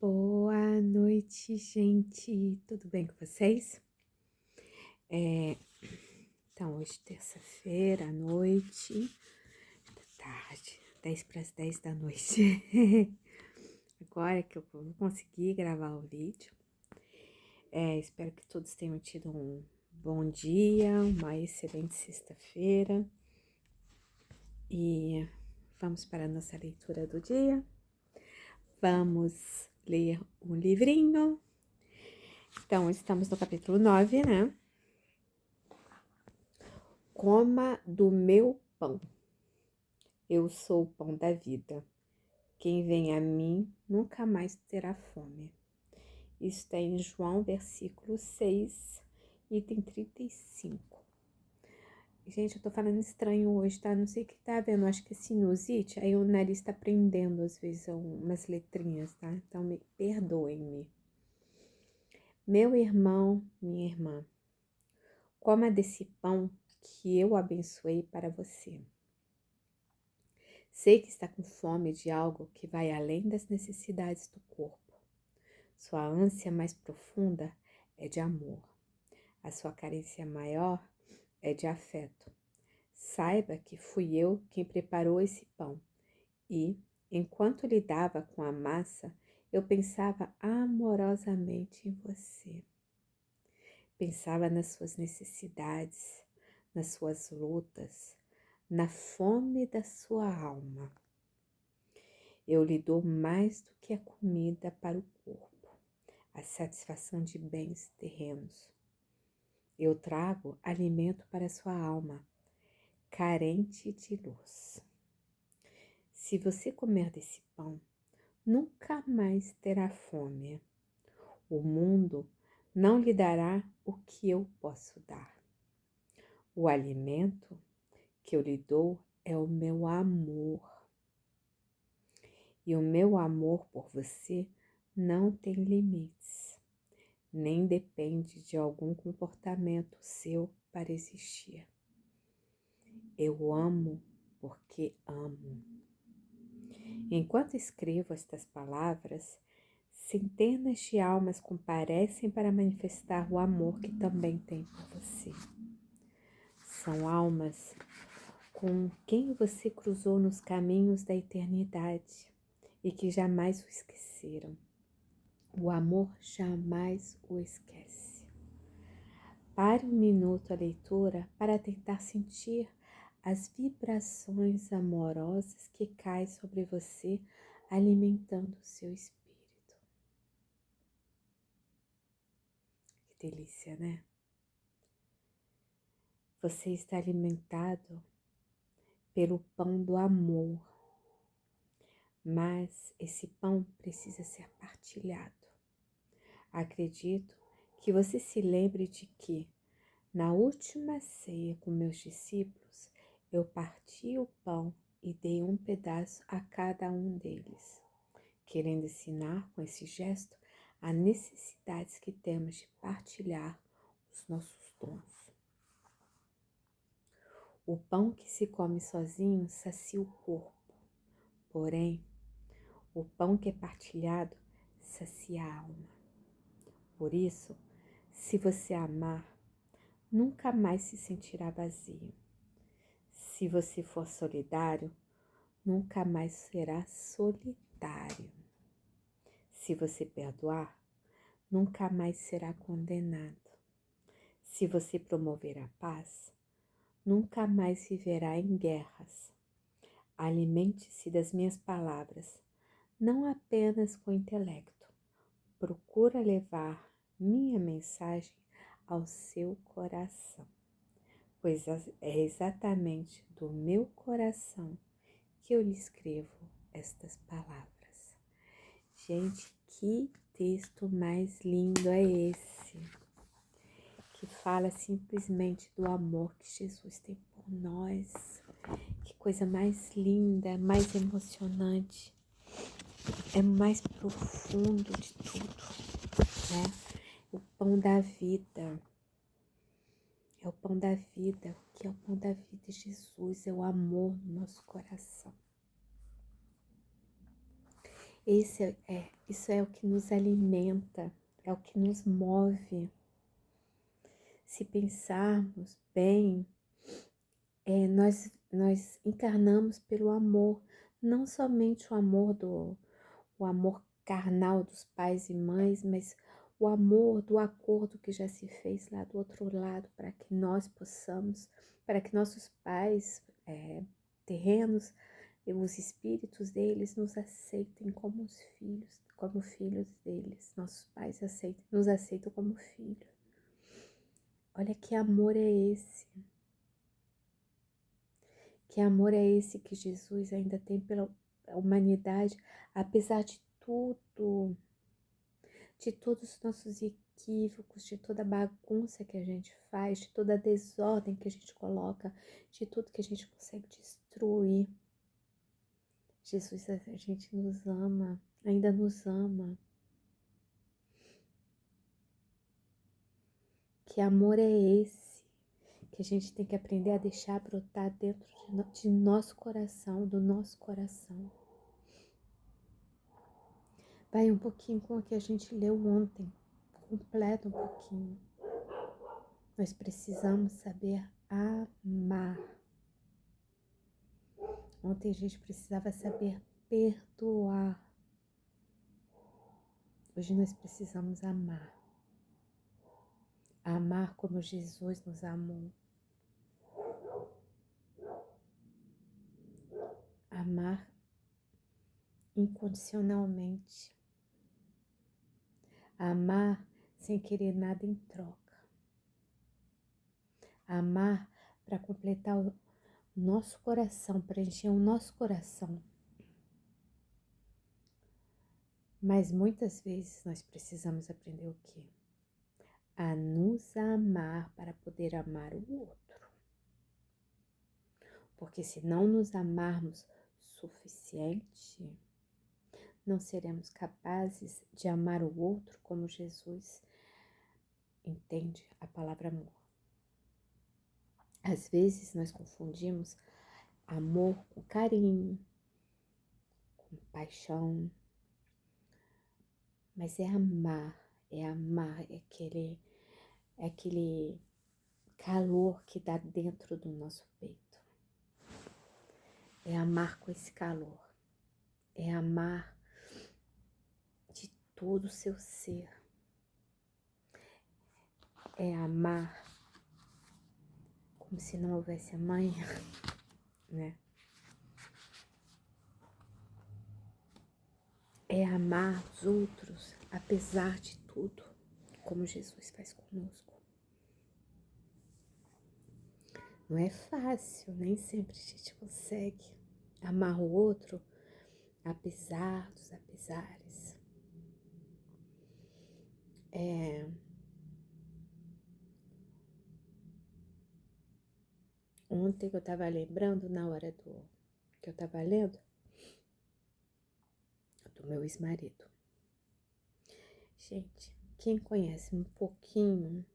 Boa noite, gente. Tudo bem com vocês? É, então, hoje, terça-feira, à noite, tarde, 10 para as 10 da noite. Agora que eu vou conseguir gravar o vídeo. Espero que todos tenham tido um bom dia, uma excelente sexta-feira. E vamos para a nossa leitura do dia. Vamos ler um livrinho. Então, estamos no capítulo 9, né? Coma do meu pão. Eu sou o pão da vida. Quem vem a mim nunca mais terá fome. Isso está em João, versículo 6, item 35. Gente, eu tô falando estranho hoje, tá? Não sei o que tá vendo, acho que é sinusite. Aí o nariz tá prendendo, às vezes, umas letrinhas, tá? Então, perdoem-me. Meu irmão, minha irmã, coma desse pão que eu abençoei para você. Sei que está com fome de algo que vai além das necessidades do corpo. Sua ânsia mais profunda é de amor. A sua carência maior é de afeto. Saiba que fui eu quem preparou esse pão e, enquanto lidava com a massa, eu pensava amorosamente em você. Pensava nas suas necessidades, nas suas lutas, na fome da sua alma. Eu lhe dou mais do que a comida para o corpo, a satisfação de bens terrenos. Eu trago alimento para sua alma, carente de luz. Se você comer desse pão, nunca mais terá fome. O mundo não lhe dará o que eu posso dar. O alimento que eu lhe dou é o meu amor. E o meu amor por você não tem limites, nem depende de algum comportamento seu para existir. Eu amo porque amo. Enquanto escrevo estas palavras, centenas de almas comparecem para manifestar o amor que também tem por você. São almas com quem você cruzou nos caminhos da eternidade e que jamais o esqueceram. O amor jamais o esquece. Pare um minuto a leitura para tentar sentir as vibrações amorosas que caem sobre você, alimentando o seu espírito. Que delícia, né? Você está alimentado pelo pão do amor, mas esse pão precisa ser partilhado. Acredito que você se lembre de que, na última ceia com meus discípulos, eu parti o pão e dei um pedaço a cada um deles, querendo ensinar com esse gesto a necessidade que temos de partilhar os nossos dons. O pão que se come sozinho sacia o corpo, porém, o pão que é partilhado sacia a alma. Por isso, se você amar, nunca mais se sentirá vazio. Se você for solidário, nunca mais será solitário. Se você perdoar, nunca mais será condenado. Se você promover a paz, nunca mais viverá em guerras. Alimente-se das minhas palavras, não apenas com o intelecto. Procura levar minha mensagem ao seu coração, pois é exatamente do meu coração que eu lhe escrevo estas palavras. Gente, que texto mais lindo é esse, que fala simplesmente do amor que Jesus tem por nós. Que coisa mais linda, mais emocionante, é mais profundo de tudo, né? O pão da vida, é o pão da vida. O que é o pão da vida? Jesus é o amor no nosso coração. Isso é o que nos alimenta, é o que nos move. Se pensarmos bem, nós encarnamos pelo amor, não somente o amor carnal dos pais e mães, mas o amor do acordo que já se fez lá do outro lado, para que nós possamos, para que nossos pais terrenos, os espíritos deles nos aceitem como os filhos, como filhos deles. Nossos pais nos aceitam como filhos. Olha que amor é esse. Que amor é esse que Jesus ainda tem pela humanidade, apesar de tudo, de todos os nossos equívocos, de toda a bagunça que a gente faz, de toda a desordem que a gente coloca, de tudo que a gente consegue destruir. Jesus, a gente nos ama, ainda nos ama. Que amor é esse que a gente tem que aprender a deixar brotar dentro de nosso coração, do nosso coração? Vai um pouquinho com o que a gente leu ontem, completa um pouquinho. Nós precisamos saber amar. Ontem a gente precisava saber perdoar. Hoje nós precisamos amar. Amar como Jesus nos amou. Amar incondicionalmente. Amar sem querer nada em troca. Amar para completar o nosso coração, preencher o nosso coração. Mas muitas vezes nós precisamos aprender o quê? A nos amar para poder amar o outro. Porque se não nos amarmos suficiente, não seremos capazes de amar o outro como Jesus entende a palavra amor. Às vezes nós confundimos amor com carinho, com paixão, mas é amar, é aquele calor que dá dentro do nosso peito. É amar com esse calor, é amar de todo o seu ser, é amar como se não houvesse amanhã, né? É amar os outros, apesar de tudo, como Jesus faz conosco. Não é fácil, nem sempre a gente consegue amar o outro, apesar dos apesares. Ontem eu estava lembrando, na hora que eu estava lendo, do meu ex-marido. Gente, quem conhece um pouquinho,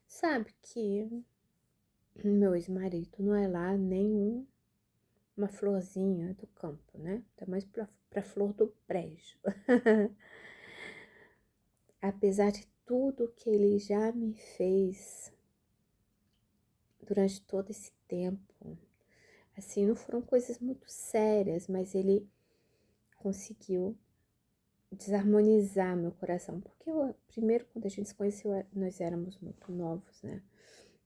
sabe que meu ex-marido não é lá uma florzinha do campo, né? Tá mais pra flor do brejo. Apesar de tudo que ele já me fez durante todo esse tempo, assim, não foram coisas muito sérias, mas ele conseguiu desarmonizar meu coração, porque primeiro, quando a gente se conheceu, nós éramos muito novos, né?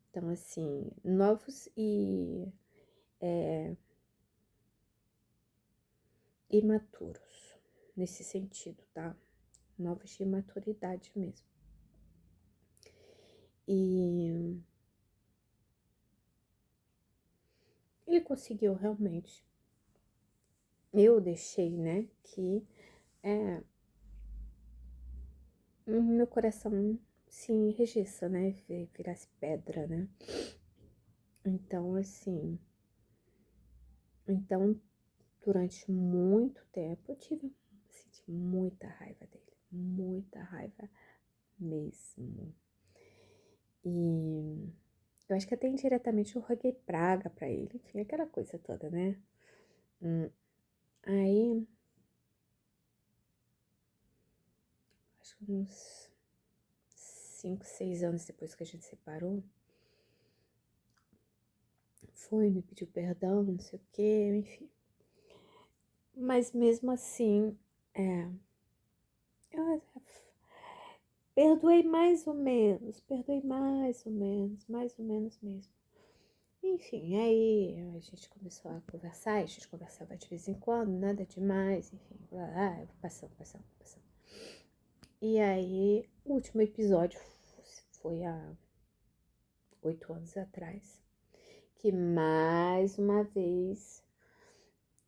Então, assim, novos e imaturos, nesse sentido, tá? Novos de maturidade mesmo. E ele conseguiu realmente. Eu deixei, né, que meu coração se enrijecesse, né, virasse pedra, né? Então, assim, durante muito tempo eu senti muita raiva dele, muita raiva mesmo. E eu acho que até indiretamente eu roguei praga pra ele, enfim, aquela coisa toda, né? Aí acho que uns 5, 6 anos depois que a gente separou, foi, me pediu perdão, não sei o que, enfim. Mas mesmo assim, eu perdoei mais ou menos mesmo. Enfim, aí a gente começou a conversar, a gente conversava de vez em quando, nada demais, enfim, passando. E aí, o último episódio foi há 8 anos atrás, que mais uma vez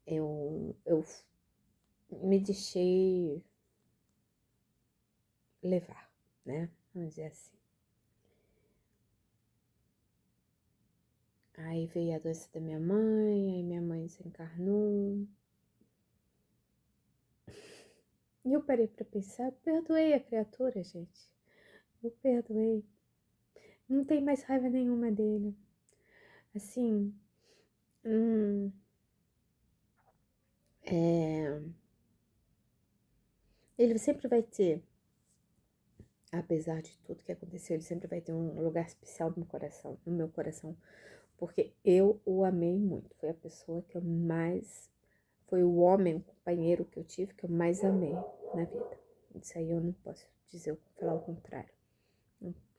eu me deixei levar, né? Vamos dizer assim. Aí veio a doença da minha mãe, aí minha mãe desencarnou. E eu parei pra pensar, eu perdoei a criatura, gente. Eu perdoei. Não tem mais raiva nenhuma dele. Assim, ele sempre vai ter, apesar de tudo que aconteceu, ele sempre vai ter um lugar especial no meu coração, porque eu o amei muito. Foi a pessoa que eu mais, foi o homem, o companheiro que eu tive que eu mais amei na vida. Isso aí eu não posso dizer, falar o contrário,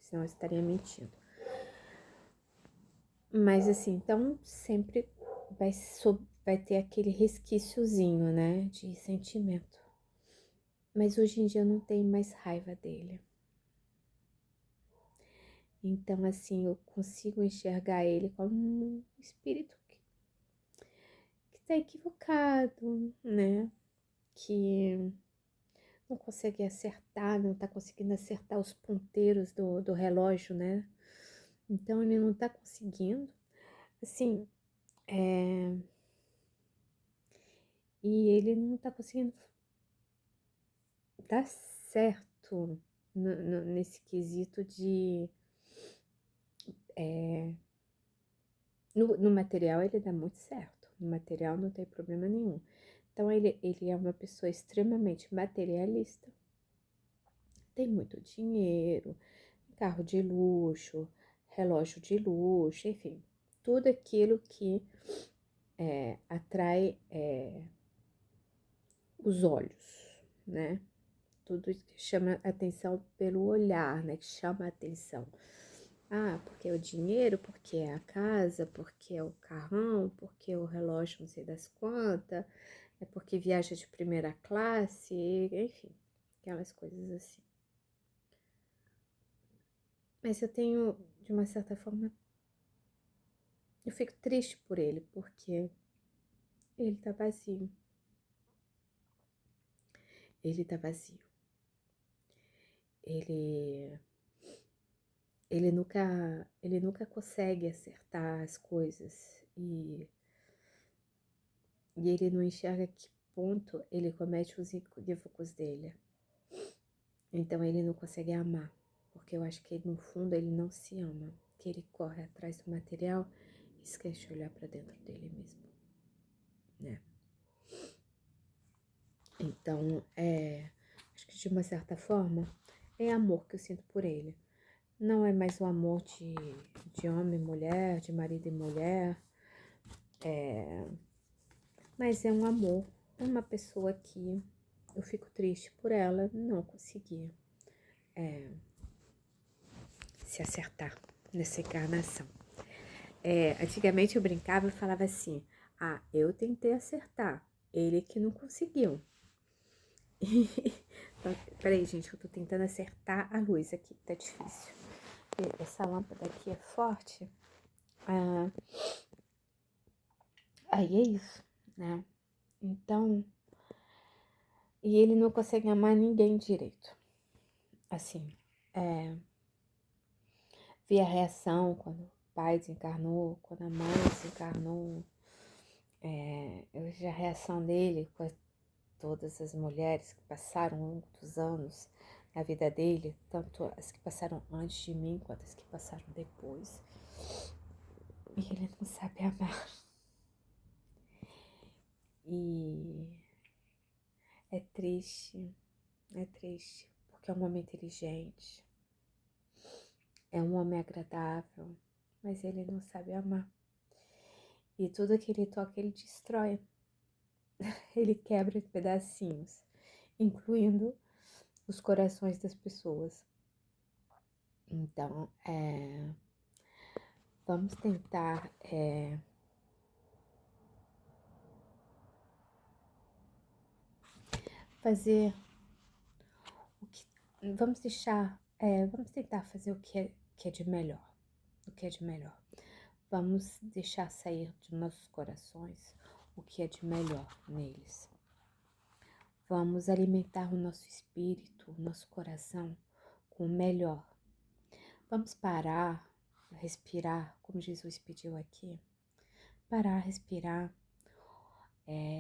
senão eu estaria mentindo. Mas assim, então sempre vai ter aquele resquíciozinho, né, de sentimento. Mas hoje em dia eu não tenho mais raiva dele. Então, assim, eu consigo enxergar ele como um espírito que tá equivocado, né? Que não consegue acertar, não tá conseguindo acertar os ponteiros do relógio, né? Então, ele não tá conseguindo. Assim, e ele não tá conseguindo dar certo nesse quesito de. No material ele dá muito certo. No material não tem problema nenhum. Então ele é uma pessoa extremamente materialista. Tem muito dinheiro, carro de luxo, relógio de luxo, enfim. Tudo aquilo que atrai os olhos, né? Tudo que chama atenção pelo olhar, né? Que chama a atenção. Ah, porque é o dinheiro, porque é a casa, porque é o carrão, porque é o relógio não sei das quantas, é porque viaja de primeira classe, enfim, aquelas coisas assim. Mas eu tenho, de uma certa forma, eu fico triste por ele, porque ele tá vazio. Ele tá vazio. Ele, ele nunca consegue acertar as coisas e ele não enxerga que ponto ele comete os equívocos dele. Então ele não consegue amar, porque eu acho que no fundo ele não se ama, que ele corre atrás do material e esquece de olhar para dentro dele mesmo, né? Então, acho que de uma certa forma é amor que eu sinto por ele. Não é mais o amor de homem e mulher, de marido e mulher, mas é um amor, é uma pessoa que eu fico triste por ela não conseguir se acertar nessa encarnação. Antigamente eu brincava e falava assim, eu tentei acertar, ele que não conseguiu. Então, peraí, gente, eu tô tentando acertar a luz aqui, tá difícil. Essa lâmpada aqui é forte. Aí é isso, né? Então, e ele não consegue amar ninguém direito. Assim, vi a reação quando o pai desencarnou, quando a mãe desencarnou. Eu vi a reação dele com todas as mulheres que passaram ao longo dos anos na vida dele, tanto as que passaram antes de mim quanto as que passaram depois. E ele não sabe amar. E é triste, porque porque é um homem inteligente, é um homem agradável, mas ele não sabe amar. E tudo que ele toca, ele destrói. Ele quebra em pedacinhos, incluindo os corações das pessoas. Então, vamos tentar fazer o que. Vamos tentar fazer o que é de melhor. O que é de melhor. Vamos deixar sair de nossos corações o que é de melhor neles. Vamos alimentar o nosso espírito, o nosso coração com o melhor. Vamos parar, respirar, como Jesus pediu aqui. Parar, respirar,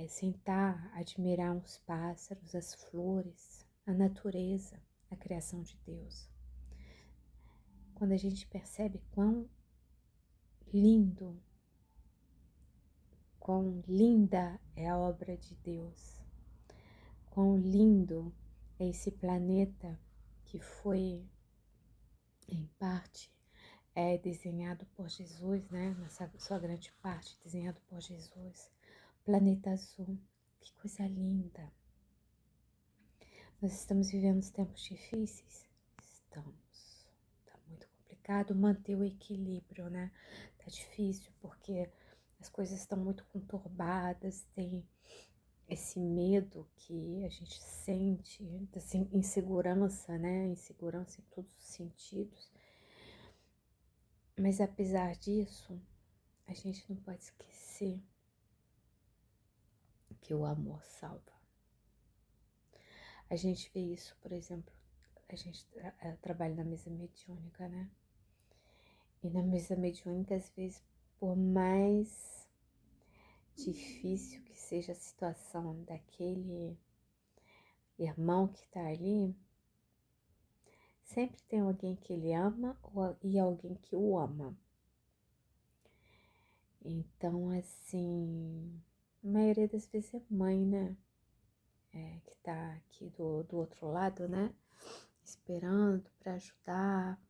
sentar, admirar os pássaros, as flores, a natureza, a criação de Deus. Quando a gente percebe quão lindo, quão linda é a obra de Deus, quão lindo é esse planeta que foi, em parte, desenhado por Jesus, né? Na sua grande parte, desenhado por Jesus. Planeta azul, que coisa linda. Nós estamos vivendo tempos difíceis? Estamos. Tá muito complicado manter o equilíbrio, né? Tá difícil porque as coisas estão muito conturbadas, tem esse medo que a gente sente, assim, insegurança, né? Insegurança em todos os sentidos. Mas apesar disso, a gente não pode esquecer que o amor salva. A gente vê isso, por exemplo, a gente trabalha na mesa mediúnica, né? E na mesa mediúnica, às vezes, por mais difícil que seja a situação daquele irmão que tá ali, sempre tem alguém que ele ama e alguém que o ama. Então, assim, a maioria das vezes é mãe, né? Que tá aqui do outro lado, né? Esperando para ajudar.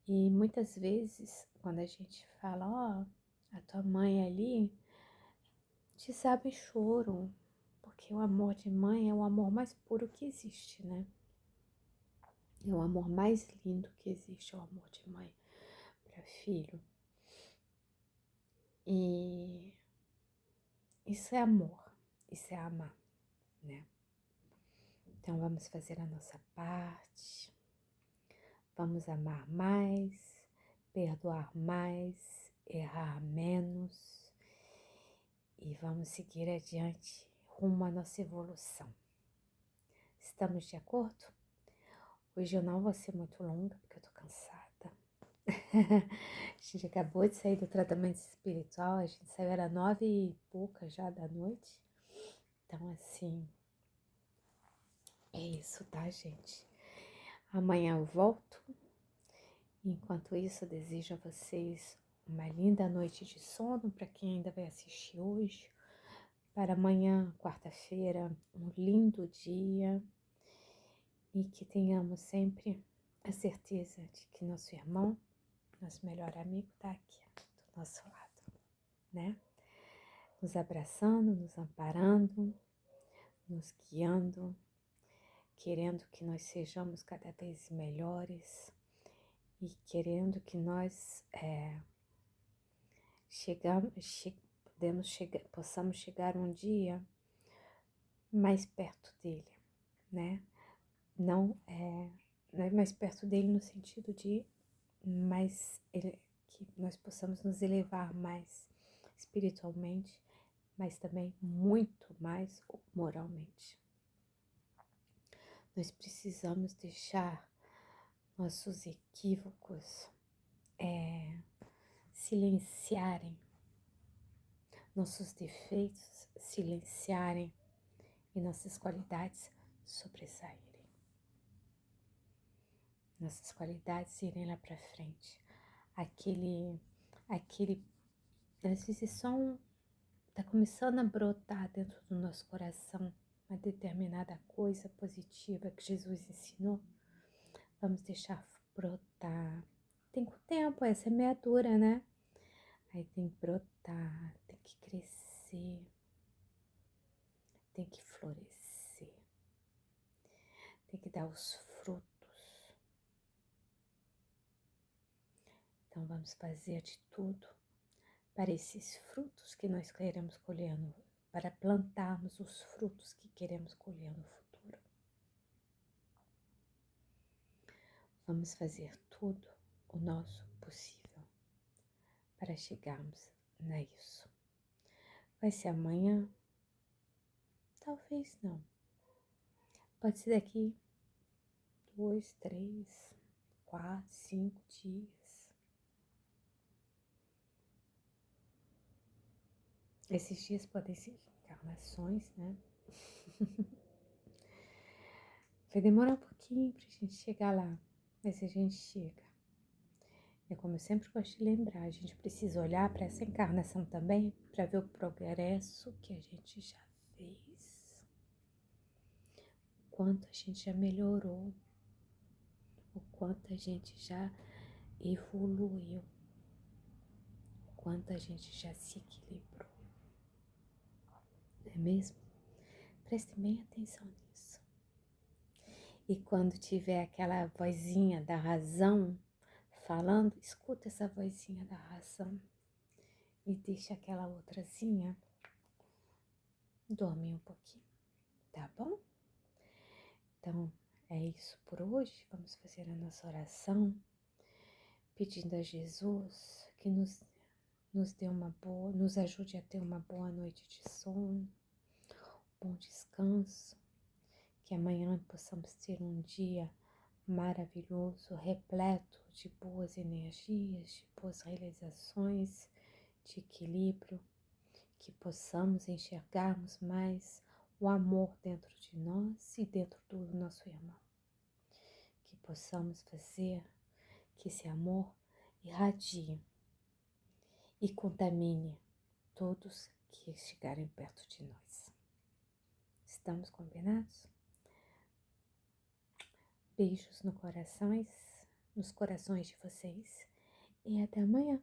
E muitas vezes, quando a gente fala, ó, a tua mãe ali, te sabe choro, porque o amor de mãe é o amor mais puro que existe, né? É o amor mais lindo que existe, é o amor de mãe para filho. E isso é amor, isso é amar, né? Então vamos fazer a nossa parte, vamos amar mais, perdoar mais, errar menos e vamos seguir adiante rumo à nossa evolução. Estamos de acordo? Hoje eu não vou ser muito longa porque eu tô cansada. A gente acabou de sair do tratamento espiritual, a gente saiu, era 9h pouca já da noite. Então assim, é isso, tá, gente? Amanhã eu volto. Enquanto isso, eu desejo a vocês uma linda noite de sono para quem ainda vai assistir hoje. Para amanhã, quarta-feira, um lindo dia. E que tenhamos sempre a certeza de que nosso irmão, nosso melhor amigo, está aqui do nosso lado, né? Nos abraçando, nos amparando, nos guiando, querendo que nós sejamos cada vez melhores e querendo que nós possamos chegar um dia mais perto dele, né? Não é mais perto dele no sentido de que nós possamos nos elevar mais espiritualmente, mas também muito mais moralmente. Nós precisamos deixar nossos equívocos silenciarem, nossos defeitos silenciarem e nossas qualidades sobressaírem. Nossas qualidades irem lá para frente. Aquele, às vezes tá começando a brotar dentro do nosso coração uma determinada coisa positiva que Jesus ensinou, vamos deixar brotar. Tem com o tempo, essa semeadura, né? Aí tem que brotar, tem que crescer, tem que florescer, tem que dar os frutos. Então vamos fazer de tudo para esses frutos que nós queremos colher, para plantarmos os frutos que queremos colher no futuro. Vamos fazer tudo o nosso possível para chegarmos a isso. Vai ser amanhã? Talvez não. Pode ser daqui 2, 3, 4, 5 dias. Esses dias podem ser encarnações, né? Vai demorar um pouquinho pra gente chegar lá, mas a gente chega. É como eu sempre gosto de lembrar, a gente precisa olhar para essa encarnação também para ver o progresso que a gente já fez. O quanto a gente já melhorou, o quanto a gente já evoluiu, o quanto a gente já se equilibrou. Não é mesmo? Prestem bem atenção nisso. E quando tiver aquela vozinha da razão falando, escuta essa vozinha da razão e deixa aquela outrazinha dormir um pouquinho, tá bom? Então, é isso por hoje. Vamos fazer a nossa oração, pedindo a Jesus que nos dê nos ajude a ter uma boa noite de sono, bom descanso, que amanhã possamos ter um dia maravilhoso, repleto de boas energias, de boas realizações, de equilíbrio, que possamos enxergarmos mais o amor dentro de nós e dentro do nosso irmão. Que possamos fazer que esse amor irradie e contamine todos que chegarem perto de nós. Estamos combinados? Beijos nos corações de vocês e até amanhã.